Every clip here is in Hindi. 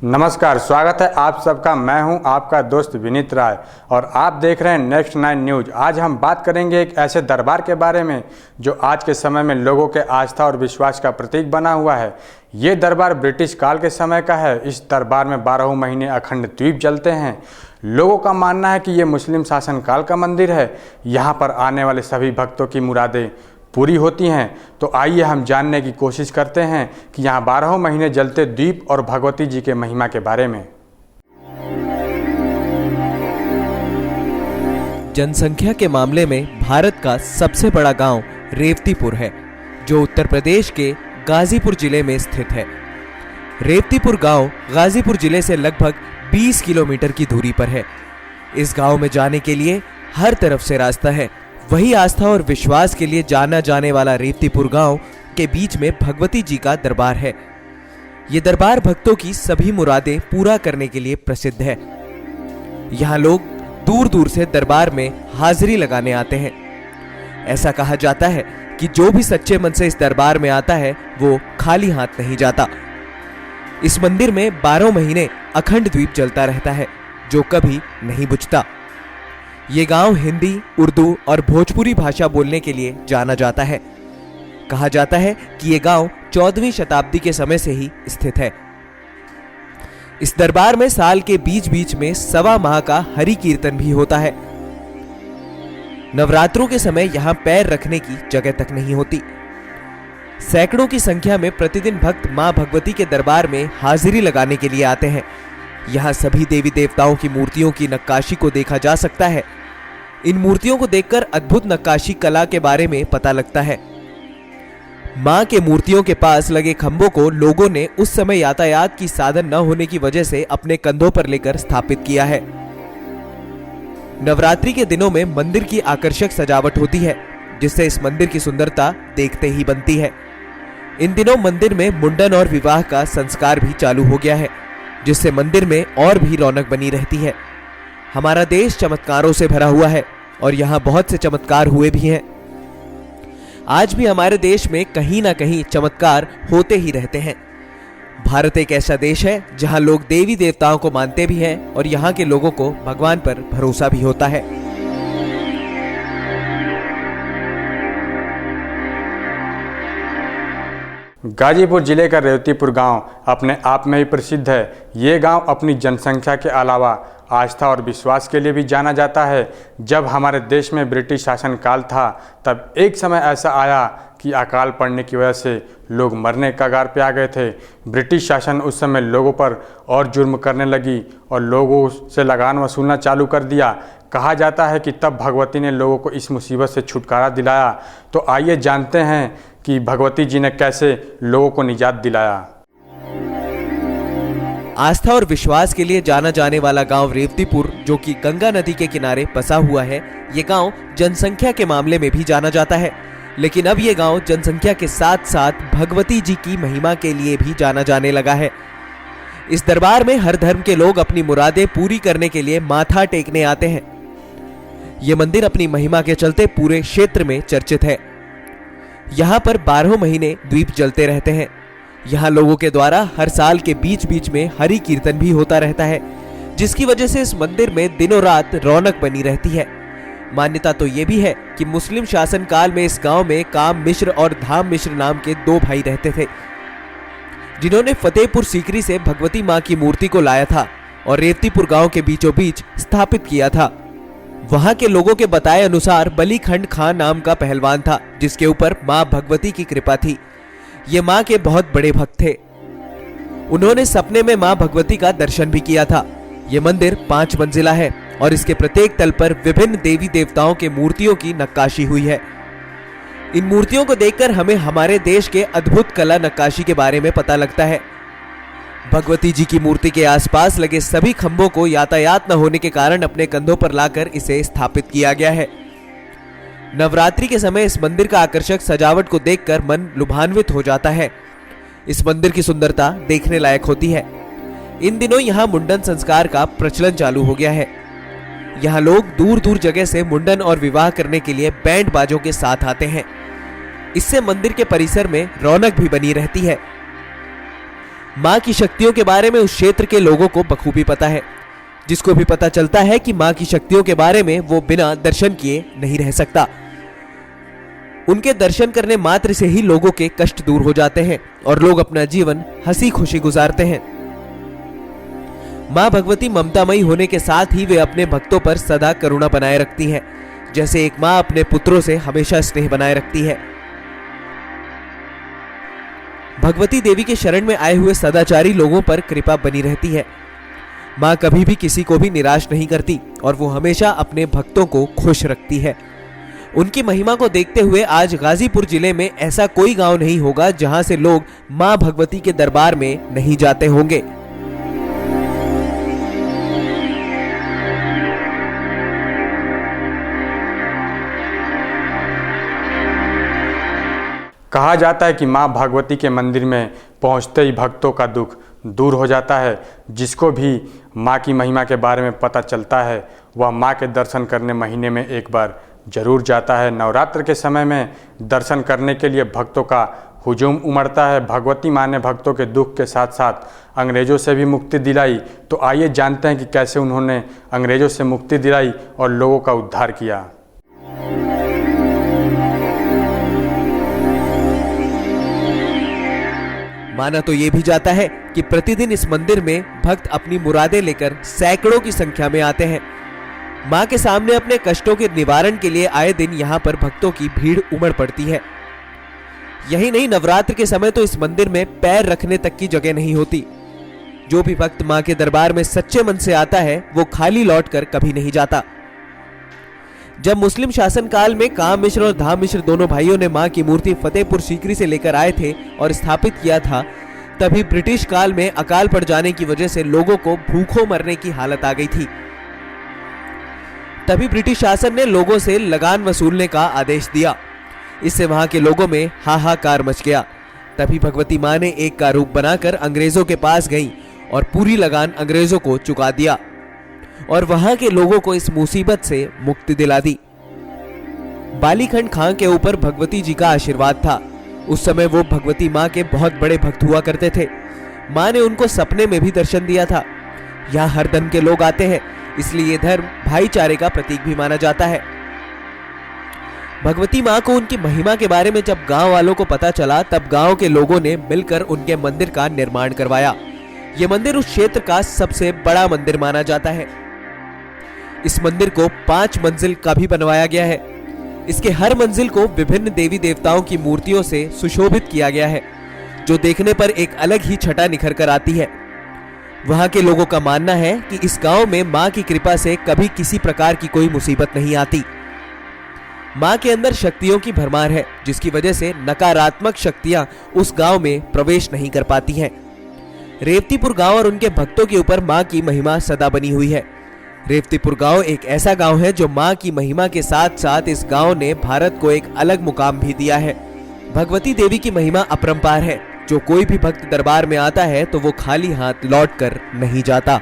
नमस्कार, स्वागत है आप सबका। मैं हूं आपका दोस्त विनीत राय और आप देख रहे हैं नेक्स्ट 9 न्यूज़। आज हम बात करेंगे एक ऐसे दरबार के बारे में जो आज के समय में लोगों के आस्था और विश्वास का प्रतीक बना हुआ है। ये दरबार ब्रिटिश काल के समय का है। इस दरबार में 12 महीने अखंड दीप जलते हैं। लोगों का मानना है कि ये मुस्लिम शासनकाल का मंदिर है। यहाँ पर आने वाले सभी भक्तों की मुरादें पूरी होती हैं। तो आइए हम जानने की कोशिश करते हैं कि यहाँ 12 महीने जलते दीप और भगवती जी के महिमा के बारे में। जनसंख्या के मामले में भारत का सबसे बड़ा गांव रेवतीपुर है, जो उत्तर प्रदेश के गाजीपुर जिले में स्थित है। रेवतीपुर गांव गाजीपुर जिले से लगभग 20 किलोमीटर की दूरी पर है। इस गांव में जाने के लिए हर तरफ से रास्ता है। वही आस्था और विश्वास के लिए जाना जाने वाला रेवतीपुर गांव के बीच में भगवती जी का दरबार है। ये दरबार भक्तों की सभी मुरादें पूरा करने के लिए प्रसिद्ध है। यहाँ लोग दूर दूर से दरबार में हाजिरी लगाने आते हैं। ऐसा कहा जाता है कि जो भी सच्चे मन से इस दरबार में आता है वो खाली हाथ नहीं जाता। इस मंदिर में 12 महीने अखंड दीप जलता रहता है, जो कभी नहीं बुझता। ये गांव हिंदी, उर्दू और भोजपुरी भाषा बोलने के लिए जाना जाता है। कहा जाता है कि ये गांव 14वीं शताब्दी के समय से ही स्थित है। इस दरबार में साल के बीच बीच में 1.25 माह का हरि कीर्तन भी होता है। नवरात्रों के समय यहां पैर रखने की जगह तक नहीं होती। सैकड़ों की संख्या में प्रतिदिन भक्त मां भगवती के दरबार में हाजिरी लगाने के लिए आते हैं। यहाँ सभी देवी देवताओं की मूर्तियों की नक्काशी को देखा जा सकता है। इन मूर्तियों को देखकर अद्भुत नक्काशी कला के बारे में पता लगता है। मां के मूर्तियों के पास लगे खंभों को लोगों ने उस समय यातायात की साधन न होने की वजह से अपने कंधों पर लेकर स्थापित किया है। नवरात्रि के दिनों में मंदिर की आकर्षक सजावट होती है, जिससे इस मंदिर की सुंदरता देखते ही बनती है। इन दिनों मंदिर में मुंडन और विवाह का संस्कार भी चालू हो गया है, जिससे मंदिर में और भी रौनक बनी रहती है। हमारा देश चमत्कारों से भरा हुआ है और यहाँ बहुत से चमत्कार हुए भी हैं। आज भी हमारे देश में कहीं ना कहीं चमत्कार होते ही रहते हैं। भारत एक ऐसा देश है जहाँ लोग देवी देवताओं को मानते भी हैं और यहाँ के लोगों को भगवान पर भरोसा भी होता है। गाजीपुर जिले का रेवतीपुर गांव अपने आप में ही प्रसिद्ध है। ये गांव अपनी जनसंख्या के अलावा आस्था और विश्वास के लिए भी जाना जाता है। जब हमारे देश में ब्रिटिश शासनकाल था, तब एक समय ऐसा आया कि अकाल पड़ने की वजह से लोग मरने कगार पे आ गए थे। ब्रिटिश शासन उस समय लोगों पर और जुर्म करने लगी और लोगों से लगान वसूलना चालू कर दिया। कहा जाता है कि तब भगवती ने लोगों को इस मुसीबत से छुटकारा दिलाया। तो आइए जानते हैं कि भगवती जी ने कैसे लोगों को निजात दिलाया। आस्था और विश्वास के लिए जाना जाने वाला गांव रेवतीपुर, जो कि गंगा नदी के किनारे बसा हुआ है, ये गांव जनसंख्या के मामले में भी जाना जाता है। लेकिन अब ये गांव जनसंख्या के साथ साथ भगवती जी की महिमा के लिए भी जाना जाने लगा है। इस दरबार में हर धर्म के लोग अपनी मुरादें पूरी करने के लिए माथा टेकने आते हैं। ये मंदिर अपनी महिमा के चलते पूरे क्षेत्र में चर्चित है। यहाँ पर 12 महीने दीप जलते रहते हैं। यहाँ लोगों के द्वारा हर साल के बीच बीच में हरि कीर्तन भी होता रहता है, जिसकी वजह से इस मंदिर में दिनों रात रौनक बनी रहती है। मान्यता तो ये भी है कि मुस्लिम शासन काल में इस गांव में काम मिश्र और धाम मिश्र नाम के 2 भाई रहते थे, जिन्होंने फतेहपुर सीकरी से भगवती मां की मूर्ति को लाया था और रेवतीपुर गांव के बीचों बीच स्थापित किया था। वहां के लोगों के बताए अनुसार बलीखंड खान नाम का पहलवान था, जिसके ऊपर मां भगवती की कृपा थी। ये मां के बहुत बड़े भक्त थे। उन्होंने सपने में मां भगवती का दर्शन भी किया था। ये मंदिर 5 मंजिला है और इसके प्रत्येक तल पर विभिन्न देवी देवताओं के मूर्तियों की नक्काशी हुई है। इन मूर्तियों को देखकर हमें हमारे देश के अद्भुत कला नक्काशी के बारे में पता लगता है। भगवती जी की मूर्ति के आसपास लगे सभी खंभों को यातायात न होने के कारण अपने कंधों पर लाकर इसे स्थापित किया गया है। नवरात्रि के समय इस मंदिर का आकर्षक सजावट को देखकर मन लुभान्वित हो जाता है। इस मंदिर की सुंदरता देखने लायक होती है। इन दिनों यहाँ मुंडन संस्कार का प्रचलन चालू हो गया है। यहाँ लोग दूर दूर जगह से मुंडन और विवाह करने के लिए बैंड बाजों के साथ आते हैं। इससे मंदिर के परिसर में रौनक भी बनी रहती है। माँ की शक्तियों के बारे में उस क्षेत्र के लोगों को बखूबी पता है। जिसको भी पता चलता है कि माँ की शक्तियों के बारे में, वो बिना दर्शन किए नहीं रह सकता। उनके दर्शन करने मात्र से ही लोगों के कष्ट दूर हो जाते हैं और लोग अपना जीवन हंसी खुशी गुजारते हैं। माँ भगवती ममतामयी होने के साथ ही वे अपने भक्तों पर सदा करुणा बनाए रखती हैं, जैसे एक माँ अपने पुत्रों से हमेशा स्नेह बनाए रखती है। भगवती देवी के शरण में आए हुए सदाचारी लोगों पर कृपा बनी रहती है। माँ कभी भी किसी को भी निराश नहीं करती और वो हमेशा अपने भक्तों को खुश रखती है। उनकी महिमा को देखते हुए आज गाजीपुर जिले में ऐसा कोई गांव नहीं होगा जहां से लोग माँ भगवती के दरबार में नहीं जाते होंगे। कहा जाता है कि माँ भगवती के मंदिर में पहुँचते ही भक्तों का दुख दूर हो जाता है। जिसको भी माँ की महिमा के बारे में पता चलता है वह माँ के दर्शन करने महीने में एक बार जरूर जाता है। नवरात्र के समय में दर्शन करने के लिए भक्तों का हुजूम उमड़ता है। भगवती माँ ने भक्तों के दुख के साथ साथ अंग्रेज़ों से भी मुक्ति दिलाई। तो आइए जानते हैं कि कैसे उन्होंने अंग्रेज़ों से मुक्ति दिलाई और लोगों का उद्धार किया। माना तो ये भी जाता है कि प्रतिदिन इस मंदिर में भक्त अपनी मुरादें लेकर सैकड़ों की संख्या में आते हैं। मां के सामने अपने कष्टों के निवारण के लिए आए दिन यहाँ पर भक्तों की भीड़ उमड़ पड़ती है। यही नहीं, नवरात्र के समय तो इस मंदिर में पैर रखने तक की जगह नहीं होती। जो भी भक्त मां के दरबार में सच्चे मन से आता है वो खाली लौटकर कभी नहीं जाता। जब मुस्लिम शासन काल में काम मिश्र और धाम मिश्र दोनों भाइयों ने मां की मूर्ति फतेहपुर सीकरी से लेकर आए थे और स्थापित किया था, तभी ब्रिटिश काल में अकाल पड़ जाने की वजह से लोगों को भूखों मरने की हालत आ गई थी। तभी ब्रिटिश शासन ने लोगों से लगान वसूलने का आदेश दिया। इससे वहां के लोगों में हाहाकार मच गया। तभी भगवती मां ने एक का रूप बनाकर अंग्रेजों के पास गई और पूरी लगान अंग्रेजों को चुका दिया और वहां के लोगों को इस मुसीबत से मुक्ति दिला दी। बालीखंड खां के ऊपर भगवती जी का आशीर्वाद था। उस समय वो भगवती माँ के बहुत बड़े भक्त हुआ करते थे। माँ ने उनको सपने में भी दर्शन दिया था। यहाँ हर धर्म के लोग आते हैं, इसलिए ये धर्म भाईचारे का प्रतीक भी माना जाता है। भगवती माँ को उनकी महिमा के बारे में जब गांव वालों को पता चला, तब गांव के लोगों ने मिलकर उनके मंदिर का निर्माण करवाया। ये मंदिर उस क्षेत्र का सबसे बड़ा मंदिर माना जाता है। इस मंदिर को 5 मंजिल का भी बनवाया गया है। इसके हर मंजिल को विभिन्न देवी देवताओं की मूर्तियों से सुशोभित किया गया है, जो देखने पर एक अलग ही छटा निखर कर आती है। वहां के लोगों का मानना है कि इस गांव में मां की कृपा से कभी किसी प्रकार की कोई मुसीबत नहीं आती। मां के अंदर शक्तियों की भरमार है, जिसकी वजह से नकारात्मक शक्तियां उस गांव में प्रवेश नहीं कर पाती हैं। रेवतीपुर गांव और उनके भक्तों के ऊपर मां की महिमा सदा बनी हुई है। रेवतीपुर गांव एक ऐसा गांव है जो मां की महिमा के साथ साथ इस गांव ने भारत को एक अलग मुकाम भी दिया है। भगवती देवी की महिमा अपरंपार है। जो कोई भी भक्त दरबार में आता है तो वो खाली हाथ लौटकर नहीं जाता।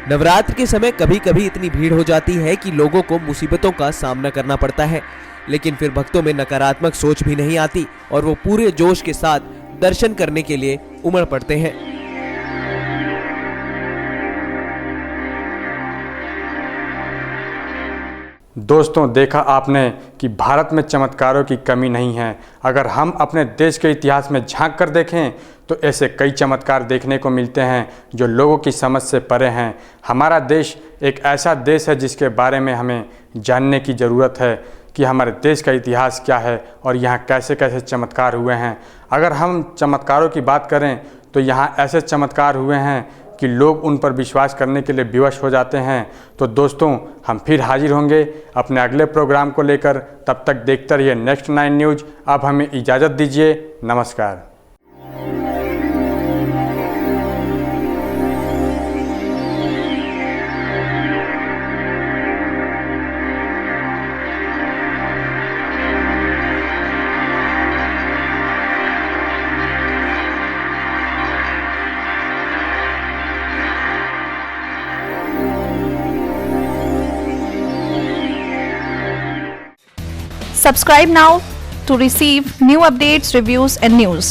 नवरात्र के समय कभी कभी इतनी भीड़ हो जाती है कि लोगों को मुसीबतों का सामना करना पड़ता है, लेकिन फिर भक्तों में नकारात्मक सोच भी नहीं आती और वो पूरे जोश के साथ दर्शन करने के लिए उमड़ पड़ते हैं। दोस्तों, देखा आपने कि भारत में चमत्कारों की कमी नहीं है। अगर हम अपने देश के इतिहास में झांक कर देखें तो ऐसे कई चमत्कार देखने को मिलते हैं जो लोगों की समझ से परे हैं। हमारा देश एक ऐसा देश है जिसके बारे में हमें जानने की ज़रूरत है कि हमारे देश का इतिहास क्या है और यहाँ कैसे कैसे चमत्कार हुए हैं। अगर हम चमत्कारों की बात करें तो यहाँ ऐसे चमत्कार हुए हैं कि लोग उन पर विश्वास करने के लिए विवश हो जाते हैं। तो दोस्तों, हम फिर हाजिर होंगे अपने अगले प्रोग्राम को लेकर। तब तक देखते रहिए नेक्स्ट 9 न्यूज़। अब हमें इजाज़त दीजिए। नमस्कार। Subscribe now to receive new updates, reviews and news.